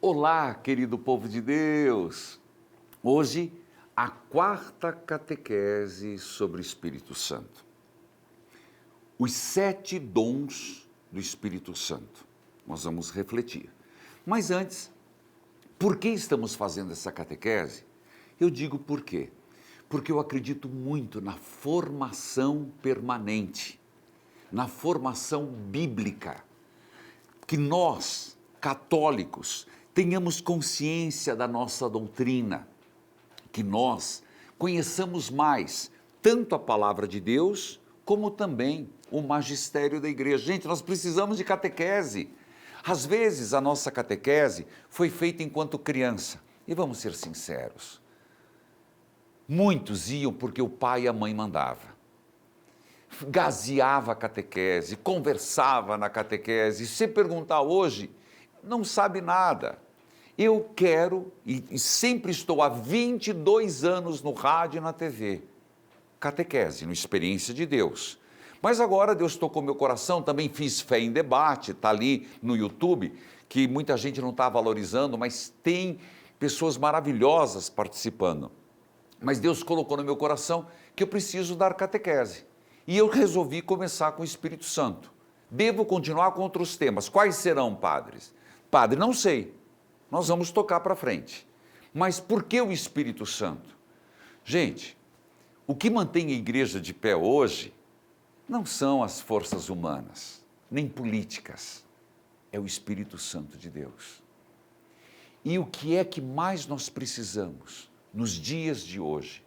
Olá, querido povo de Deus! Hoje, a quarta catequese sobre o Espírito Santo. Os 7 dons do Espírito Santo. Nós vamos refletir. Mas antes, por que estamos fazendo essa catequese? Eu digo por quê. Porque eu acredito muito na formação permanente, na formação bíblica. Que nós, católicos, tenhamos consciência da nossa doutrina, que nós conheçamos mais tanto a palavra de Deus, como também o magistério da igreja. Gente, nós precisamos de catequese. Às vezes a nossa catequese foi feita enquanto criança. E vamos ser sinceros, muitos iam porque o pai e a mãe mandavam. Gazeava a catequese, conversava na catequese. Se perguntar hoje, não sabe nada. Eu quero, e sempre estou há 22 anos no rádio e na TV, catequese, no Experiência de Deus. Mas agora Deus tocou meu coração, também fiz Fé em Debate, está ali no YouTube, que muita gente não está valorizando, mas tem pessoas maravilhosas participando. Mas Deus colocou no meu coração que eu preciso dar catequese. E eu resolvi começar com o Espírito Santo. Devo continuar com outros temas. Quais serão, padres? Padre, não sei. Nós vamos tocar para frente. Mas por que o Espírito Santo? Gente, o que mantém a igreja de pé hoje não são as forças humanas, nem políticas. É o Espírito Santo de Deus. E o que é que mais nós precisamos nos dias de hoje?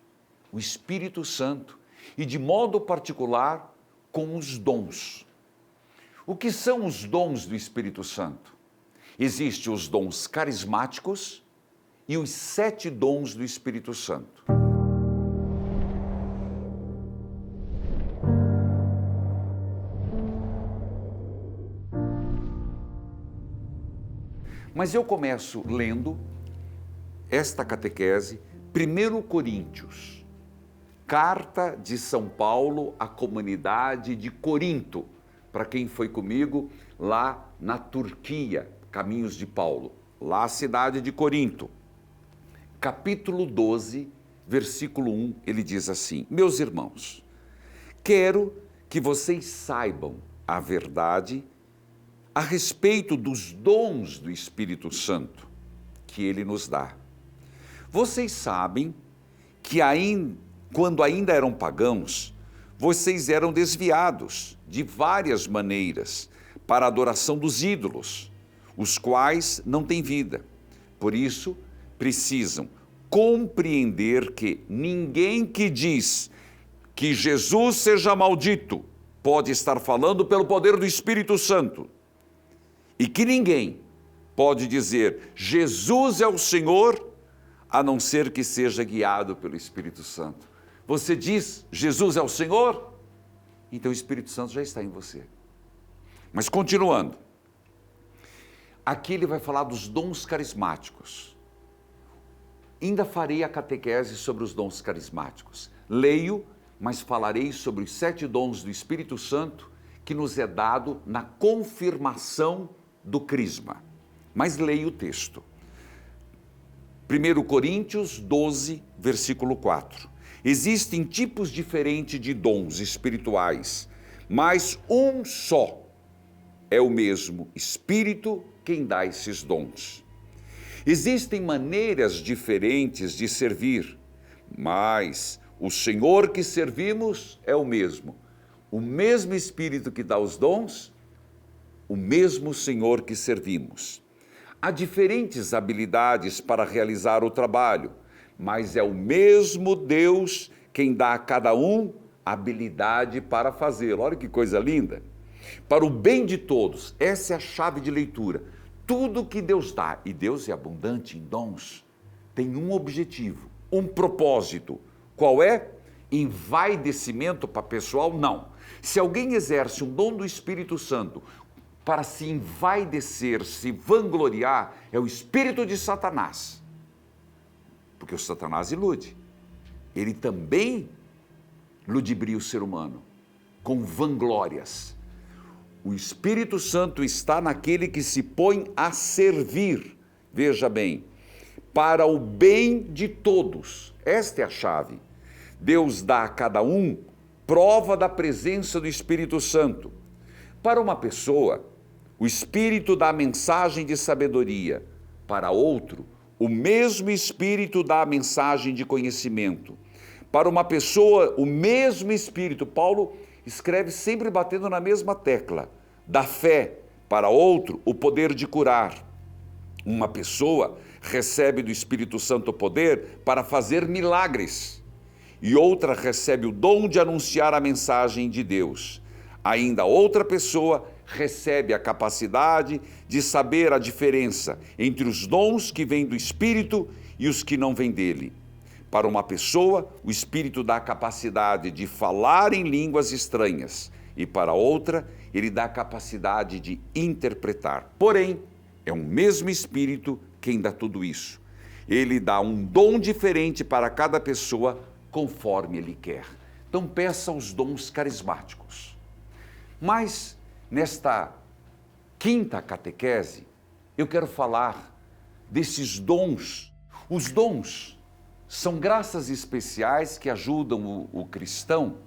O Espírito Santo e, de modo particular, com os dons. O que são os dons do Espírito Santo? Existem os dons carismáticos e os 7 dons do Espírito Santo. Mas eu começo lendo esta catequese, 1 Coríntios, carta de São Paulo à comunidade de Corinto, para quem foi comigo lá na Turquia, Caminhos de Paulo, lá a cidade de Corinto. Capítulo 12, versículo 1, ele diz assim: Meus irmãos, quero que vocês saibam a verdade a respeito dos dons do Espírito Santo que ele nos dá. Vocês sabem que quando ainda eram pagãos, vocês eram desviados de várias maneiras para a adoração dos ídolos, os quais não têm vida. Por isso, precisam compreender que ninguém que diz que Jesus seja maldito pode estar falando pelo poder do Espírito Santo. E que ninguém pode dizer Jesus é o Senhor, a não ser que seja guiado pelo Espírito Santo. Você diz Jesus é o Senhor? Então o Espírito Santo já está em você. Mas continuando, aqui ele vai falar dos dons carismáticos. Ainda farei a catequese sobre os dons carismáticos. Leio, mas falarei sobre os 7 dons do Espírito Santo que nos é dado na confirmação do crisma. Mas leio o texto. 1 Coríntios 12, versículo 4. Existem tipos diferentes de dons espirituais, mas um só é o mesmo Espírito quem dá esses dons. Existem maneiras diferentes de servir, mas o Senhor que servimos é o mesmo. O mesmo Espírito que dá os dons, o mesmo Senhor que servimos. Há diferentes habilidades para realizar o trabalho, mas é o mesmo Deus quem dá a cada um habilidade para fazê-lo. Olha que coisa linda! Para o bem de todos, essa é a chave de leitura. Tudo que Deus dá, e Deus é abundante em dons, tem um objetivo, um propósito. Qual é? Envaidecimento para pessoal? Não. Se alguém exerce um dom do Espírito Santo para se envaidecer, se vangloriar, é o espírito de Satanás. Porque o Satanás ilude. Ele também ludibria o ser humano com vanglórias. O Espírito Santo está naquele que se põe a servir, veja bem, para o bem de todos. Esta é a chave. Deus dá a cada um prova da presença do Espírito Santo. Para uma pessoa, o Espírito dá a mensagem de sabedoria. Para outro, o mesmo Espírito dá a mensagem de conhecimento. Para uma pessoa, o mesmo Espírito, Paulo escreve sempre batendo na mesma tecla, da fé. Para outro, o poder de curar. Uma pessoa recebe do Espírito Santo o poder para fazer milagres. E outra recebe o dom de anunciar a mensagem de Deus. Ainda outra pessoa recebe a capacidade de saber a diferença entre os dons que vêm do Espírito e os que não vêm dele. Para uma pessoa, o Espírito dá a capacidade de falar em línguas estranhas, e para outra, ele dá a capacidade de interpretar. Porém, é o mesmo Espírito quem dá tudo isso. Ele dá um dom diferente para cada pessoa, conforme ele quer. Então, peça os dons carismáticos. Mas, nesta quinta catequese, eu quero falar desses dons. Os dons são graças especiais que ajudam o cristão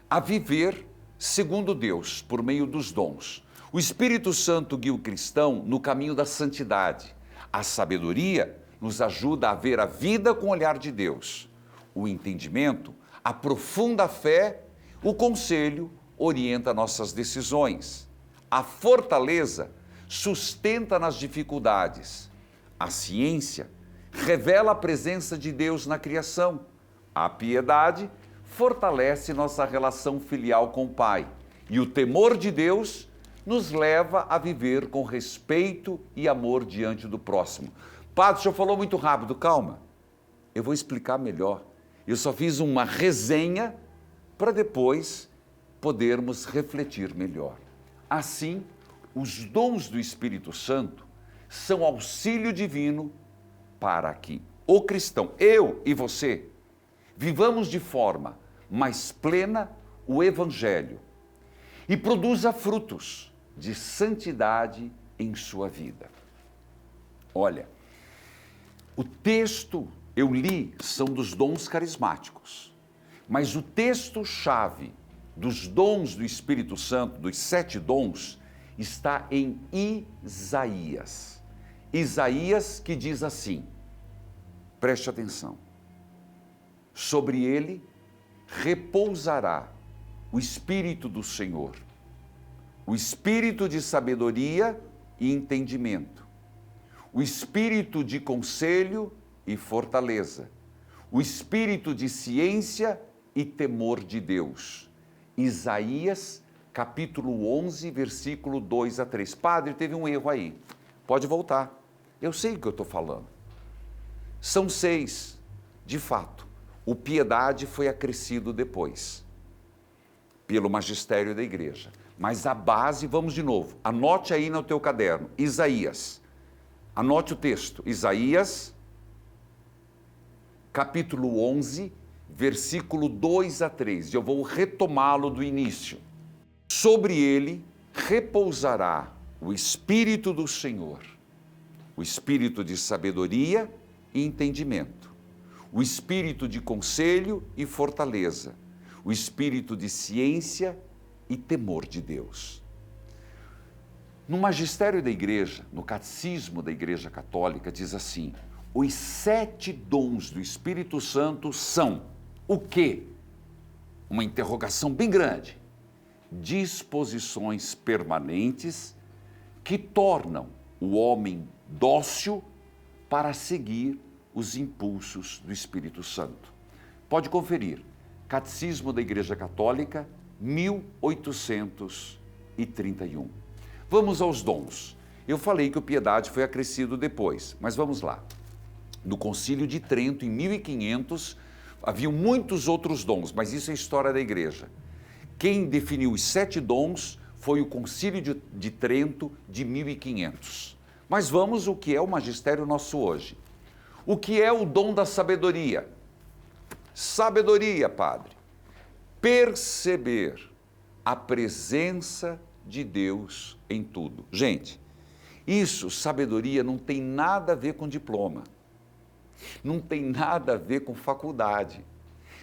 a viver segundo Deus, por meio dos dons. O Espírito Santo guia o cristão no caminho da santidade. A sabedoria nos ajuda a ver a vida com o olhar de Deus. O entendimento aprofunda a fé, o conselho orienta nossas decisões. A fortaleza sustenta nas dificuldades. A ciência revela a presença de Deus na criação. A piedade fortalece nossa relação filial com o Pai. E o temor de Deus nos leva a viver com respeito e amor diante do próximo. Padre, o senhor falou muito rápido, calma. Eu vou explicar melhor. Eu só fiz uma resenha para depois podermos refletir melhor. Assim, os dons do Espírito Santo são auxílio divino para que o cristão, eu e você, vivamos de forma mais plena o Evangelho e produza frutos de santidade em sua vida. Olha, o texto eu li são dos dons carismáticos, mas o texto-chave dos dons do Espírito Santo, dos 7 dons, está em Isaías. Isaías que diz assim, preste atenção, sobre ele repousará o Espírito do Senhor, o Espírito de sabedoria e entendimento, o Espírito de conselho e fortaleza, o Espírito de ciência e temor de Deus. Isaías, capítulo 11, versículo 2 a 3. Padre, teve um erro aí. Pode voltar. Eu sei o que eu estou falando. São 6, de fato. O piedade foi acrescido depois, pelo magistério da igreja. Mas a base, vamos de novo, anote aí no teu caderno, Isaías. Anote o texto, Isaías, capítulo 11, versículo 2 a 3. Eu vou retomá-lo do início. Sobre ele repousará o Espírito do Senhor, o Espírito de sabedoria e entendimento, o Espírito de conselho e fortaleza, o Espírito de ciência e temor de Deus. No magistério da igreja, no catecismo da Igreja Católica, diz assim, os 7 dons do Espírito Santo são o quê? Uma interrogação bem grande. Disposições permanentes que tornam o homem dócil para seguir os impulsos do Espírito Santo. Pode conferir, Catecismo da Igreja Católica, 1831. Vamos aos dons. Eu falei que o piedade foi acrescido depois, mas vamos lá. No Concílio de Trento, em 1500, haviam muitos outros dons, mas isso é história da igreja. Quem definiu os 7 dons foi o Concílio de Trento de 1500. Mas vamos ao que é o magistério nosso hoje. O que é o dom da sabedoria? Sabedoria, Padre. Perceber a presença de Deus em tudo. Gente, Isso, sabedoria, não tem nada a ver com diploma, não tem nada a ver com faculdade.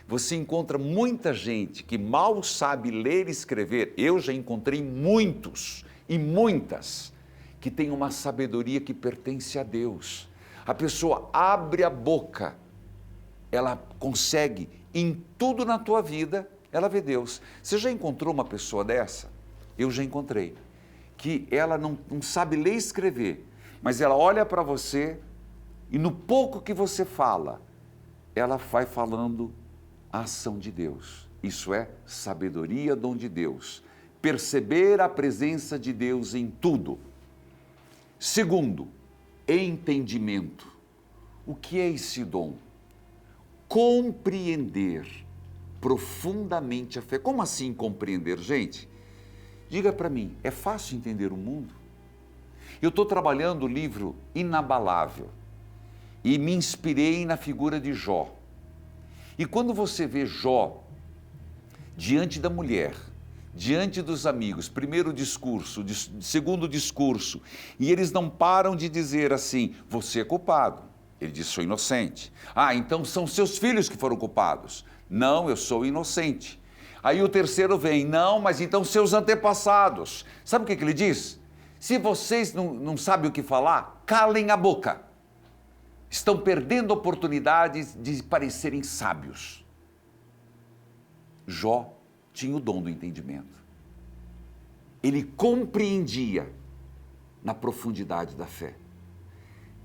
Você encontra muita gente que mal sabe ler e escrever. Eu já encontrei muitos e muitas que têm uma sabedoria que pertence a Deus. A pessoa abre a boca, ela consegue, em tudo na tua vida, ela vê Deus. Você já encontrou uma pessoa dessa? Eu já encontrei. Que ela não sabe ler e escrever, mas ela olha para você e no pouco que você fala, ela vai falando a ação de Deus. Isso é sabedoria, dom de Deus. Perceber a presença de Deus em tudo. Segundo, entendimento. O que é esse dom? Compreender profundamente a fé. Como assim compreender, gente? Diga para mim, é fácil entender o mundo? Eu estou trabalhando o livro Inabalável e me inspirei na figura de Jó. E quando você vê Jó diante da mulher, diante dos amigos, primeiro discurso, segundo discurso, e eles não param de dizer assim, você é culpado. Ele diz, sou inocente. Ah, então são seus filhos que foram culpados. Não, eu sou inocente. Aí o terceiro vem, não, mas então seus antepassados. Sabe o que ele diz? Se vocês não sabem o que falar, calem a boca. Estão perdendo oportunidades de parecerem sábios. Jó tinha o dom do entendimento. Ele compreendia na profundidade da fé.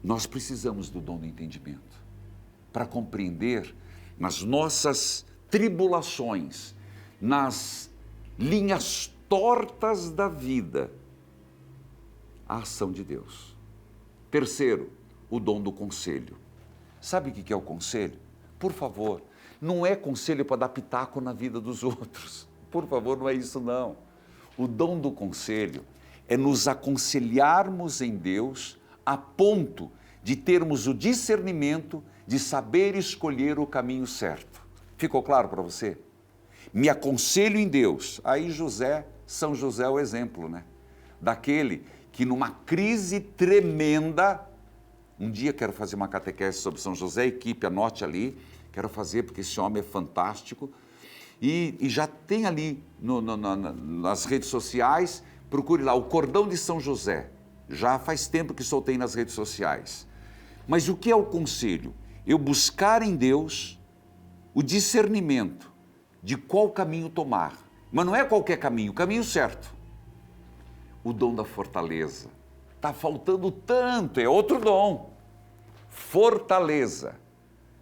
Nós precisamos do dom do entendimento para compreender nas nossas tribulações, nas linhas tortas da vida, a ação de Deus. Terceiro, o dom do conselho. Sabe o que é o conselho? Por favor, não é conselho para dar pitaco na vida dos outros. Por favor, não é isso não. O dom do conselho é nos aconselharmos em Deus a ponto de termos o discernimento de saber escolher o caminho certo. Ficou claro para você? Me aconselho em Deus. Aí São José é o exemplo, né? Daquele que numa crise tremenda, um dia quero fazer uma catequese sobre São José, equipe, anote ali, quero fazer porque esse homem é fantástico. E já tem ali nas redes sociais, procure lá, o Cordão de São José. Já faz tempo que soltei nas redes sociais. Mas o que é o conselho? Eu buscar em Deus o discernimento de qual caminho tomar. Mas não é qualquer caminho, o caminho certo. O dom da fortaleza. Está faltando tanto, é outro dom. Fortaleza.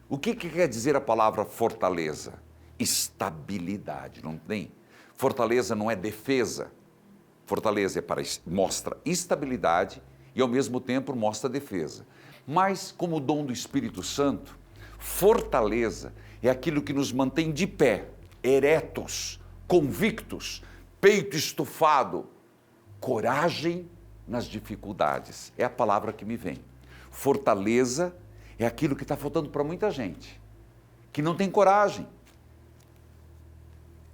O que quer dizer a palavra fortaleza? Estabilidade, não tem? Fortaleza não é defesa. Fortaleza mostra estabilidade e ao mesmo tempo mostra defesa. Mas como dom do Espírito Santo, fortaleza é aquilo que nos mantém de pé, eretos, convictos, peito estufado, coragem nas dificuldades. É a palavra que me vem. Fortaleza é aquilo que está faltando para muita gente, que não tem coragem,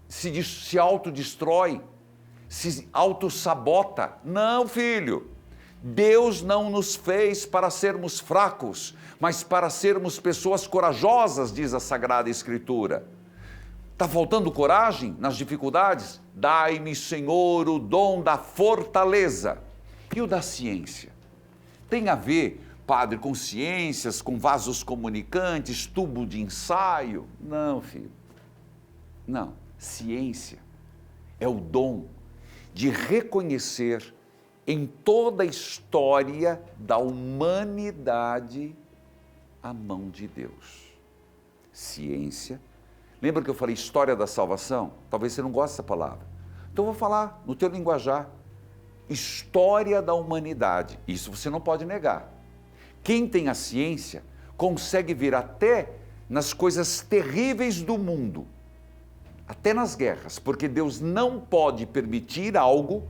se autodestrói, se autossabota. Não, filho, Deus não nos fez para sermos fracos, mas para sermos pessoas corajosas, diz a Sagrada Escritura. Está faltando coragem nas dificuldades? Dai-me, Senhor, o dom da fortaleza. E o da ciência? Tem a ver, padre, com ciências, com vasos comunicantes, tubo de ensaio? Não, filho. Não. Ciência é o dom de reconhecer em toda a história da humanidade a mão de Deus. Ciência. Lembra que eu falei história da salvação? Talvez você não goste dessa palavra. Então eu vou falar no teu linguajar. História da humanidade. Isso você não pode negar. Quem tem a ciência consegue ver até nas coisas terríveis do mundo, até nas guerras, porque Deus não pode permitir algo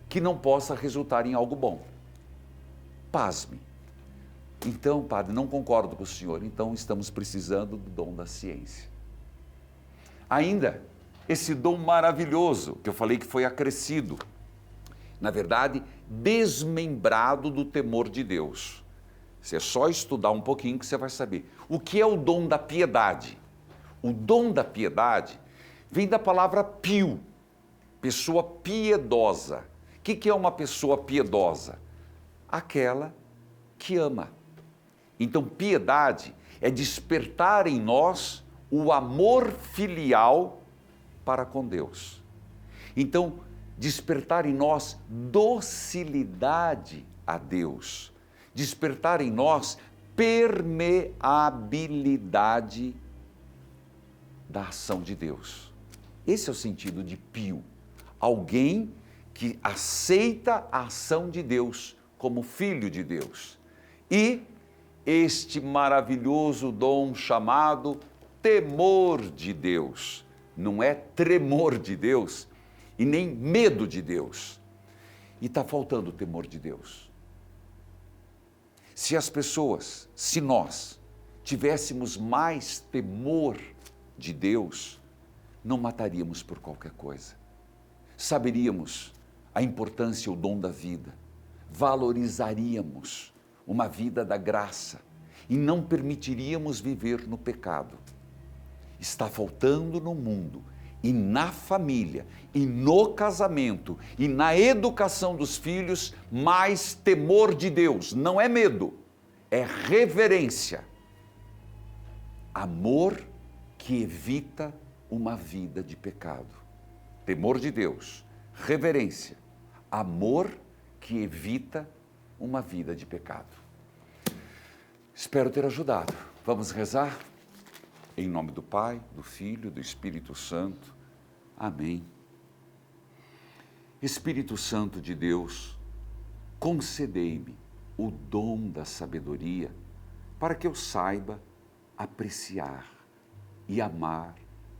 que não possa resultar em algo bom. Pasme. Então, padre, não concordo com o senhor, então estamos precisando do dom da ciência. Ainda, esse dom maravilhoso, que eu falei que foi acrescido, Na verdade, desmembrado do temor de Deus. Você é só estudar um pouquinho que você vai saber. O que é o dom da piedade? O dom da piedade vem da palavra pio, pessoa piedosa. O que é uma pessoa piedosa? Aquela que ama. Então, piedade é despertar em nós o amor filial para com Deus. Então, despertar em nós docilidade a Deus. Despertar em nós permeabilidade da ação de Deus. Esse é o sentido de pio. Alguém que aceita a ação de Deus como filho de Deus. E este maravilhoso dom chamado temor de Deus. Não é tremor de Deus e nem medo de Deus. E está faltando o temor de Deus. Se as pessoas, se nós tivéssemos mais temor de Deus, não mataríamos por qualquer coisa. Saberíamos a importância e o dom da vida. Valorizaríamos uma vida da graça e não permitiríamos viver no pecado. Está faltando no mundo e na família e no casamento e na educação dos filhos mais temor de Deus. Não é medo, é reverência. Amor que evita uma vida de pecado. Temor de Deus, reverência, amor que evita uma vida de pecado. Espero ter ajudado. Vamos rezar? Em nome do Pai, do Filho, do Espírito Santo. Amém. Espírito Santo de Deus, concedei-me o dom da sabedoria para que eu saiba apreciar e amar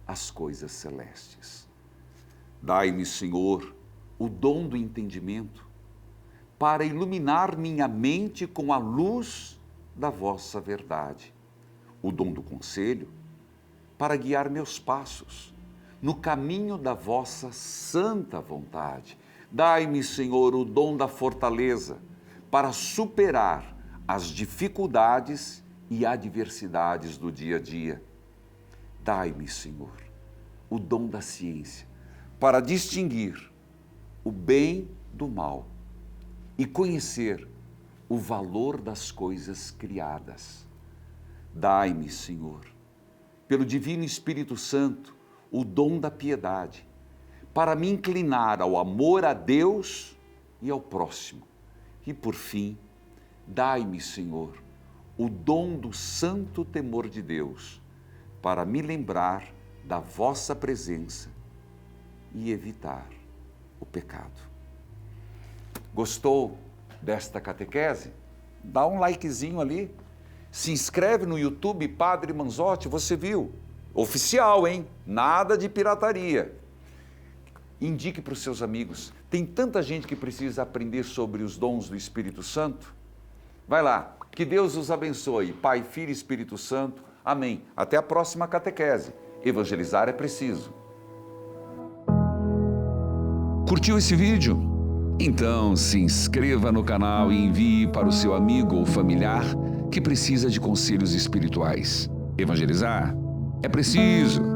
as coisas celestes. Dai-me, Senhor, o dom do entendimento para iluminar minha mente com a luz da vossa verdade, o dom do conselho para guiar meus passos no caminho da vossa santa vontade. Dai-me, Senhor, o dom da fortaleza para superar as dificuldades e adversidades do dia a dia. Dai-me, Senhor, o dom da ciência para distinguir o bem do mal e conhecer o valor das coisas criadas. Dai-me, Senhor, pelo Divino Espírito Santo, o dom da piedade, para me inclinar ao amor a Deus e ao próximo. E, por fim, dai-me, Senhor, o dom do santo temor de Deus, para me lembrar da vossa presença e evitar o pecado. Gostou desta catequese? Dá um likezinho ali. Se inscreve no YouTube Padre Manzotti, você viu. Oficial, hein? Nada de pirataria. Indique para os seus amigos. Tem tanta gente que precisa aprender sobre os dons do Espírito Santo. Vai lá. Que Deus os abençoe. Pai, Filho e Espírito Santo. Amém. Até a próxima catequese. Evangelizar é preciso. Curtiu esse vídeo? Então se inscreva no canal e envie para o seu amigo ou familiar que precisa de conselhos espirituais. Evangelizar é preciso.